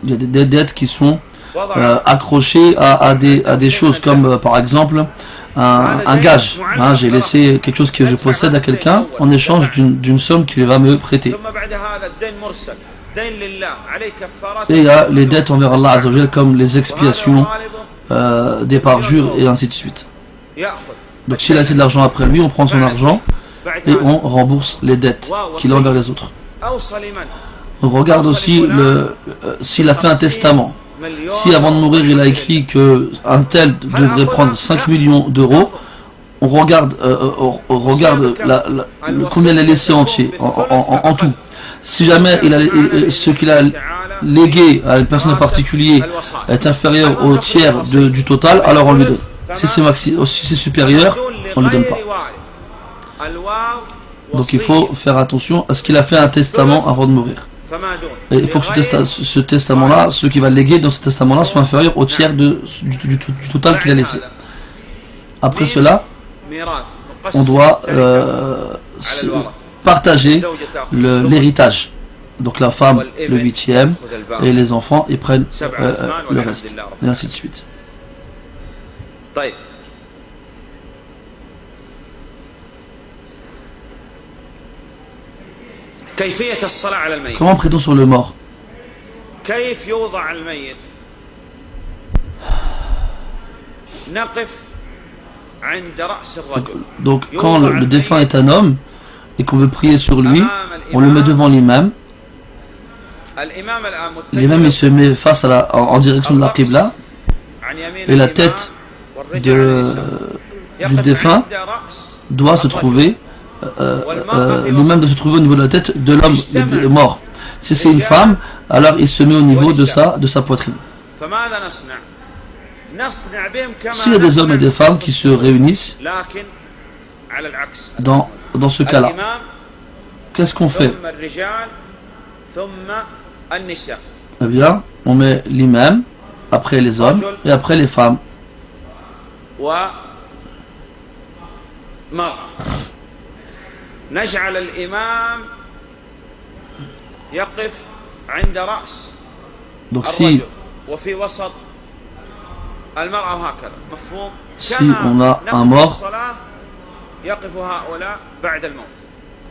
il y a des dettes qui sont accrochées à des choses comme par exemple un gage. J'ai laissé quelque chose que je possède à quelqu'un en échange d'une somme qu'il va me prêter. Et il y a les dettes envers Allah Azza wa Jal, comme les expiations des parjures et ainsi de suite. Donc s'il a assez de l'argent après lui, on prend son argent et on rembourse les dettes qu'il a envers les autres. On regarde aussi s'il a fait un testament. Si avant de mourir il a écrit qu'un tel devrait prendre 5 millions d'euros, on regarde, combien il a laissé entier, en tout. Si jamais ce qu'il a légué à une personne en particulier est inférieur au tiers du total, alors on lui donne. Si c'est supérieur, on ne lui donne pas. Donc il faut faire attention à ce qu'il a fait un testament avant de mourir. Et il faut que ce testament-là, ce qui va léguer dans ce testament-là, soit inférieur au tiers du total qu'il a laissé. Après cela, on doit partager l'héritage. Donc la femme le 8e et les enfants ils prennent le reste. Et ainsi de suite. Comment prie-t-on sur le mort? Donc quand le défunt est un homme et qu'on veut prier sur lui, on le met devant l'imam. L'imam il se met face en direction de la Qibla et la tête du défunt doit se trouver, l'imam doit se trouver au niveau de la tête de l'homme mort. Si c'est une femme, alors il se met au niveau de sa poitrine. S'il y a des hommes et des femmes qui se réunissent dans ce cas-là, qu'est-ce qu'on fait? Eh bien, on met l'imam, après les hommes et après les femmes. Donc si on a un mort,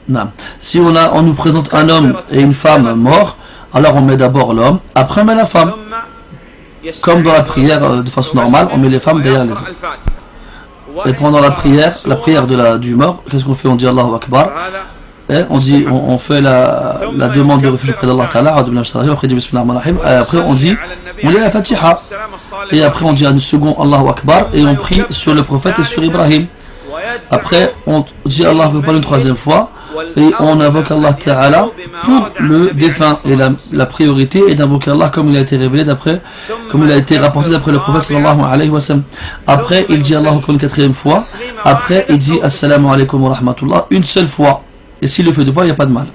non. Si on nous présente un homme et une femme morts, alors on met d'abord l'homme, après on met la femme. Comme dans la prière de façon normale, on met les femmes derrière les hommes. Et pendant la prière du mort, qu'est-ce qu'on fait? On dit Allahu Akbar. Et on fait la demande de refuge auprès d'Allah Ta'ala, après on lit la Fatiha. Et après on dit un second Allahu Akbar et on prie sur le prophète et sur Ibrahim. Après on dit Allahu Akbar une troisième fois et on invoque Allah Ta'ala pour le défunt. Et la priorité est d'invoquer Allah comme il a été révélé comme il a été rapporté d'après le prophète sallallahu alayhi wa sallam. Après il dit Allahu Akbar une quatrième fois. Après il dit Assalamu alaikum wa rahmatullah une seule fois. Et s'il le fait deux fois, il n'y a pas de mal.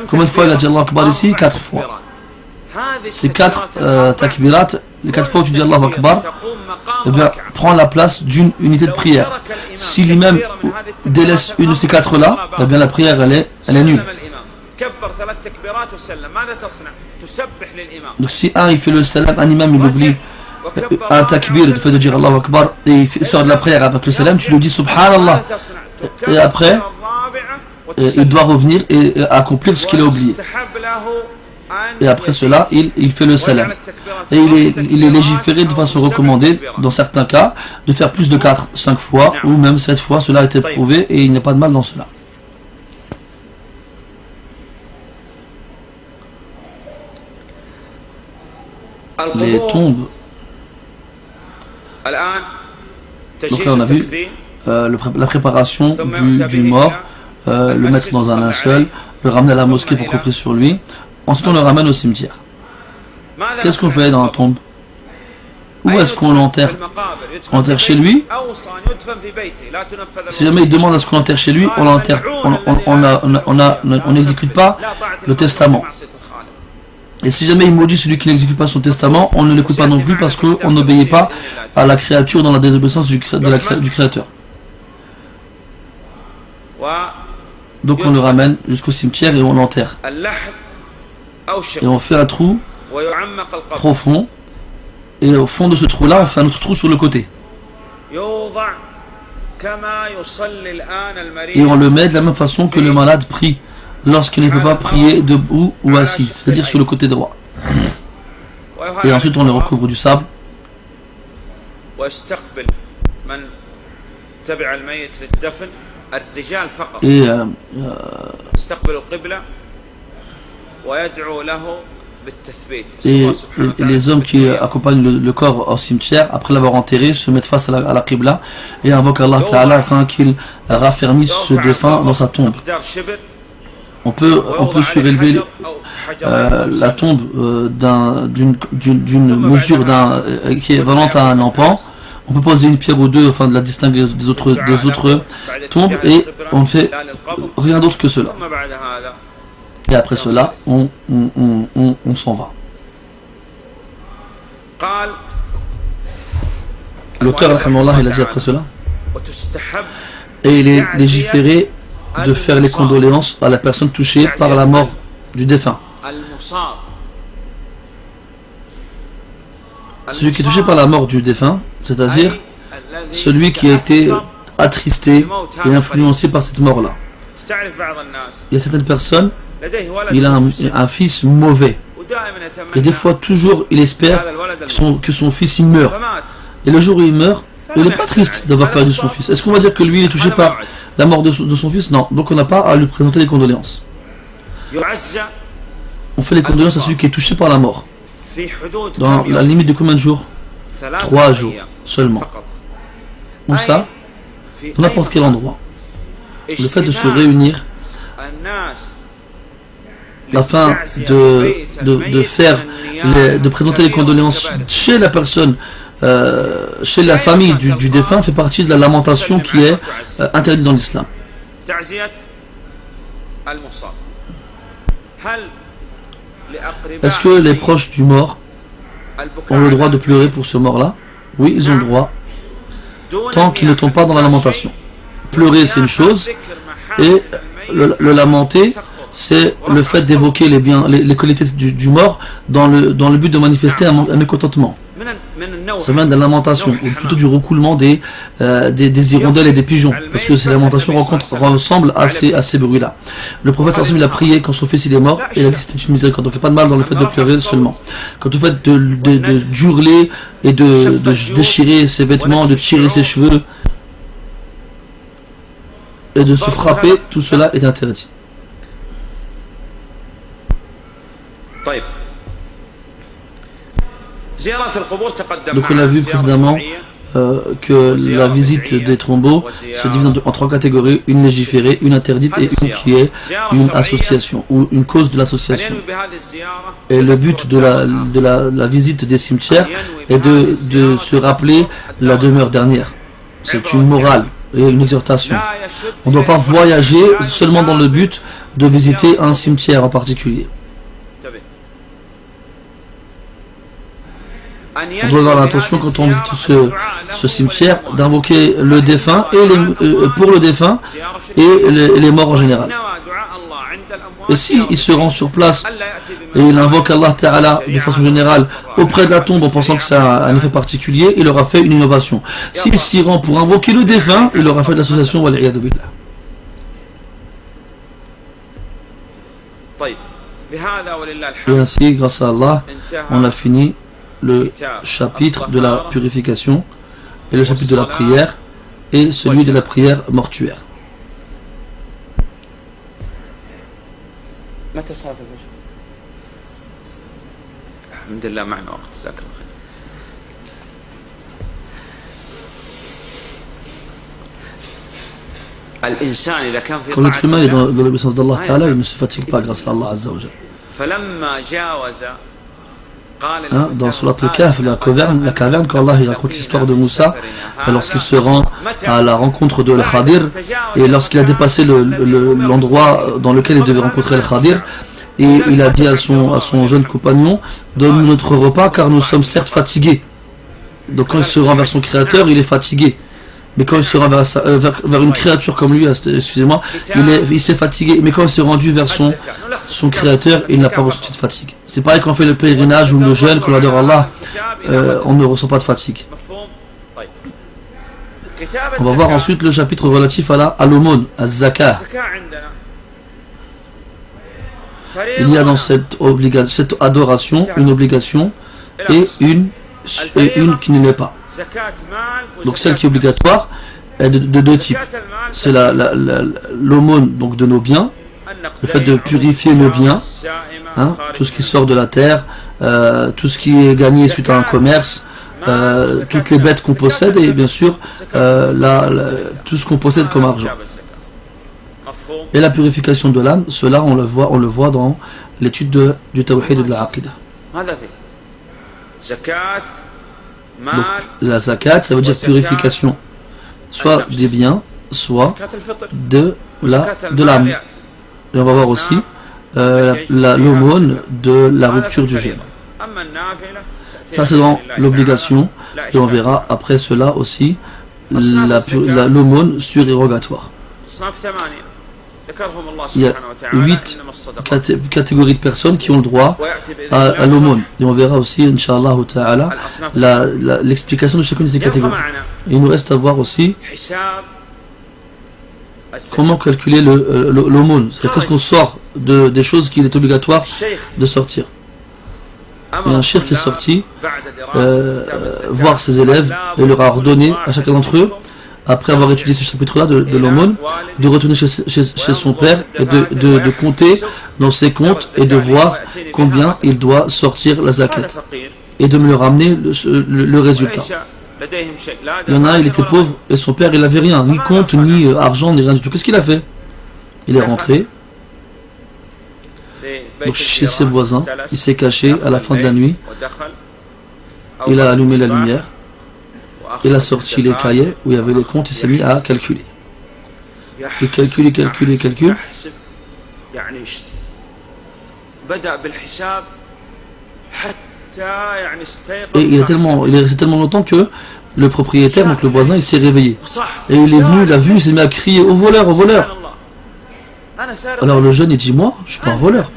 Combien de fois il a dit Allahu Akbar ici? 4 fois. Ces 4 takbirat, les 4 fois où tu dis Allahu Akbar, eh bien, prend la place d'une unité de prière. Si l'imam délaisse une de ces 4 là, eh bien la prière elle est nulle. Donc si il fait le salam, un imam il oublie un takbir, le fait de dire Allahu Akbar, et il sort de la prière avec le salam, tu lui dis Subhanallah. Et après, il doit revenir et accomplir ce qu'il a oublié. Et après cela, il fait le salam. Et il est légiféré de façon recommandée, dans certains cas, de faire plus de 4-5 fois, ou même 7 fois. Cela a été prouvé et il n'y a pas de mal dans cela. Les tombes. Donc là on a vu la préparation du mort. Le mettre dans un linceul, le ramener à la mosquée pour qu'on prie sur lui. Ensuite on le ramène au cimetière. Qu'est-ce qu'on fait dans la tombe? Où est-ce qu'on l'enterre? On l'enterre chez lui? Si jamais il demande à ce qu'on l'enterre chez lui, on l'enterre. On n'exécute pas le testament. Et si jamais il maudit celui qui n'exécute pas son testament, on ne l'écoute pas non plus parce qu'on n'obéit pas à la créature dans la désobéissance du Créateur. Donc on le ramène jusqu'au cimetière et on l'enterre. Et on fait un trou profond. Et au fond de ce trou-là, on fait un autre trou sur le côté. Et on le met de la même façon que le malade prie lorsqu'il ne peut pas prier debout ou assis, c'est-à-dire sur le côté droit. Et ensuite on le recouvre du sable. Et les hommes qui accompagnent le corps au cimetière, après l'avoir enterré, se mettent face à la Qibla et invoquent Allah Ta'ala afin qu'il raffermisse ce défunt dans sa tombe. On peut surélever la tombe d'une mesure qui est équivalente à un empan. On peut poser une pierre ou deux afin de la distinguer des autres tombes, et on ne fait rien d'autre que cela. Et après cela, on s'en va. L'auteur, il a dit après cela, et il est légiféré de faire les condoléances à la personne touchée par la mort du défunt. Celui qui est touché par la mort du défunt, c'est-à-dire celui qui a été attristé et influencé par cette mort-là. Il y a certaines personnes, il a un fils mauvais. Et des fois, toujours, il espère que son fils il meurt. Et le jour où il meurt, il n'est pas triste d'avoir perdu son fils. Est-ce qu'on va dire que lui il est touché par la mort de son fils? Non. Donc on n'a pas à lui présenter les condoléances. On fait les condoléances à celui qui est touché par la mort. Dans la limite de combien de jours? 3 jours seulement. Où ça? Dans n'importe quel endroit. Le fait de se réunir afin de présenter les condoléances chez la personne, chez la famille du défunt, fait partie de la lamentation qui est interdite dans l'islam. Est-ce que les proches du mort ont le droit de pleurer pour ce mort-là? Oui, ils ont le droit, tant qu'ils ne tombent pas dans la lamentation. Pleurer, c'est une chose, et le lamenter, c'est le fait d'évoquer les qualités du mort dans le but de manifester un mécontentement. Ça vient de la lamentation, ou plutôt du recoulement des hirondelles et des pigeons, parce que ces lamentations ressemblent à ces bruits-là. Le prophète sallallahu alayhi wa sallam, il a prié quand son fils il est mort, et il a dit que c'était une miséricorde. Donc il n'y a pas de mal dans le fait de pleurer seulement. Quant au fait d'hurler et de déchirer ses vêtements, de tirer ses cheveux et de se frapper, tout cela est interdit. Donc on a vu précédemment que la visite des tombeaux se divise en 3 catégories: une légiférée, une interdite et une qui est une association ou une cause de l'association. Et le but de la visite des cimetières est de se rappeler la demeure dernière. C'est une morale et une exhortation. On ne doit pas voyager seulement dans le but de visiter un cimetière en particulier. On doit avoir l'intention, quand on visite ce cimetière, d'invoquer le défunt pour le défunt et les morts en général. Et s'il se rend sur place et il invoque Allah Ta'ala de façon générale auprès de la tombe en pensant que ça a un effet particulier, il aura fait une innovation. S'il s'y rend pour invoquer le défunt, il aura fait de l'association wal-'iyadhu billah. Et ainsi, grâce à Allah, on a fini le chapitre de la purification et le chapitre de la prière et celui de la prière mortuaire. Quand l'être humain est dans l'obéissance d'Allah Ta'ala, il ne se fatigue pas grâce à Allah Azza wa Jalla. Dans Surat al-Kahf, la caverne, quand Allah il raconte l'histoire de Moussa, lorsqu'il se rend à la rencontre de Al-Khadir, et lorsqu'il a dépassé l'endroit dans lequel il devait rencontrer Al-Khadir, et il a dit à son jeune compagnon: donne-nous notre repas car nous sommes certes fatigués. Donc quand il se rend vers son créateur, il est fatigué. Mais quand il se rend vers une créature comme lui, excusez-moi, il s'est fatigué. Mais quand il s'est rendu vers son créateur, il n'a pas ressenti de fatigue. C'est pareil quand on fait le pèlerinage ou le jeûne, qu'on adore Allah, on ne ressent pas de fatigue. On va voir ensuite le chapitre relatif à l'aumône, à Zaka. il y a dans cette adoration une obligation et une qui ne l'est pas. Donc celle qui est obligatoire est de deux types. C'est l'aumône donc de nos biens, le fait de purifier nos biens, hein, tout ce qui sort de la terre, tout ce qui est gagné suite à un commerce, toutes les bêtes qu'on possède et bien sûr tout ce qu'on possède comme argent. Et la purification de l'âme, cela on le voit dans l'étude du tawhid et de la aqidah. Donc la zakat, ça veut dire purification, soit des biens, soit de l'âme. Et on va voir aussi l'aumône de la rupture du jeûne. Ça c'est dans l'obligation, et on verra après cela aussi l'aumône surérogatoire. Il y a 8 catégories de personnes qui ont le droit à l'aumône. Et on verra aussi, Inch'Allah ta'ala, l'explication de chacune de ces catégories. Et il nous reste à voir aussi comment calculer l'aumône. C'est-à-dire qu'est-ce qu'on sort des choses qu'il est obligatoire de sortir. Il y a un cheikh qui est sorti voir ses élèves et leur a ordonné à chacun d'entre eux, après avoir étudié ce chapitre-là de l'aumône, de retourner chez son père et de compter dans ses comptes et de voir combien il doit sortir la zakat et de me le ramener le résultat. Il y en a, il était pauvre et son père il n'avait rien, ni compte, ni argent, ni rien du tout. Qu'est-ce qu'il a fait? Il est rentré donc chez ses voisins, il s'est caché à la fin de la nuit, il a allumé la lumière, il a sorti les cahiers où il y avait les comptes, il s'est mis à calculer. Il calcule. Et il est resté tellement longtemps que le propriétaire, donc le voisin, il s'est réveillé. Et il est venu, il a vu, il s'est mis à crier au voleur, au voleur. Alors le jeune il dit, moi, je suis pas un voleur.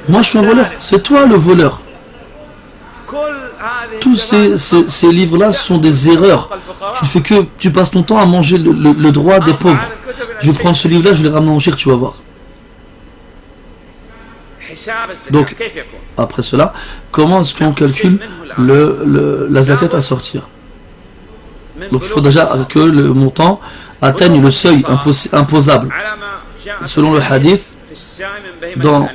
Moi je suis un voleur, c'est toi le voleur. Tous ces livres-là sont des erreurs. Tu passes ton temps à manger le droit des pauvres. Je vais prendre ce livre-là, je vais le ramener en shirk, tu vas voir. Donc, après cela, comment est-ce qu'on calcule la zakat à sortir? Donc il faut déjà que le montant atteigne le seuil imposable. Selon le hadith, dans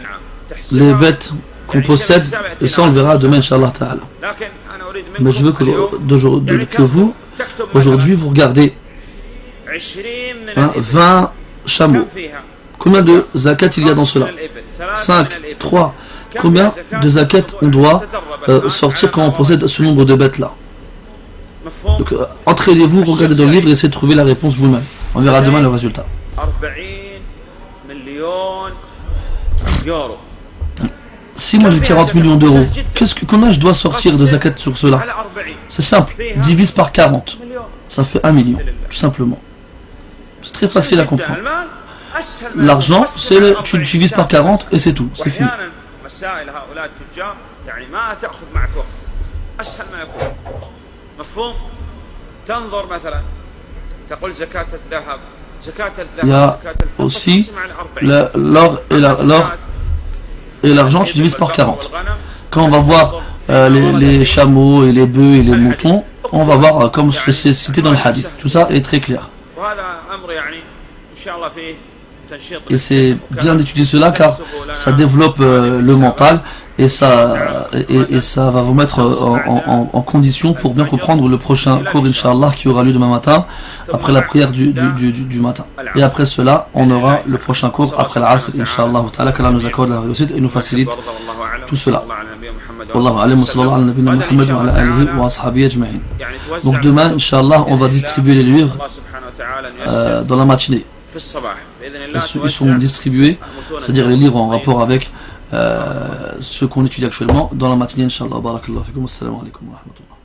les bêtes qu'on possède, et ça on le verra demain, Inch'Allah ta'ala. Mais je veux que vous, aujourd'hui, vous regardez 20 chameaux. Combien de zakat il y a dans cela? 5, 3. Combien de zakat on doit sortir quand on possède ce nombre de bêtes-là? Donc entraînez-vous, regardez dans le livre et essayez de trouver la réponse vous-même. On verra demain le résultat. Si moi j'ai 40 millions d'euros, combien je dois sortir de zakat sur cela? C'est simple, divise par 40, ça fait 1 million, tout simplement. C'est très facile à comprendre. L'argent, tu divises par 40 et c'est tout, c'est fini. Il y a aussi l'or et l'argent, tu divises par 40. Quand on va voir les chameaux et les bœufs et les moutons, on va voir comme c'est cité dans le hadith. Tout ça est très clair. Et c'est bien d'étudier cela car ça développe le mental et ça va vous mettre en condition pour bien comprendre le prochain cours, Inch'Allah, qui aura lieu demain matin, après la prière du matin. Et après cela, on aura le prochain cours après l'Asr, Inch'Allah, qu'Allah nous accorde la réussite et nous facilite tout cela. Donc demain, Inch'Allah, on va distribuer les livres dans la matinée. Ils sont distribués, c'est-à-dire les livres en rapport avec ce qu'on étudie actuellement dans la matinée, Inch'Allah. Barakallahu fikum, assalamu alaikum wa rahmatullah.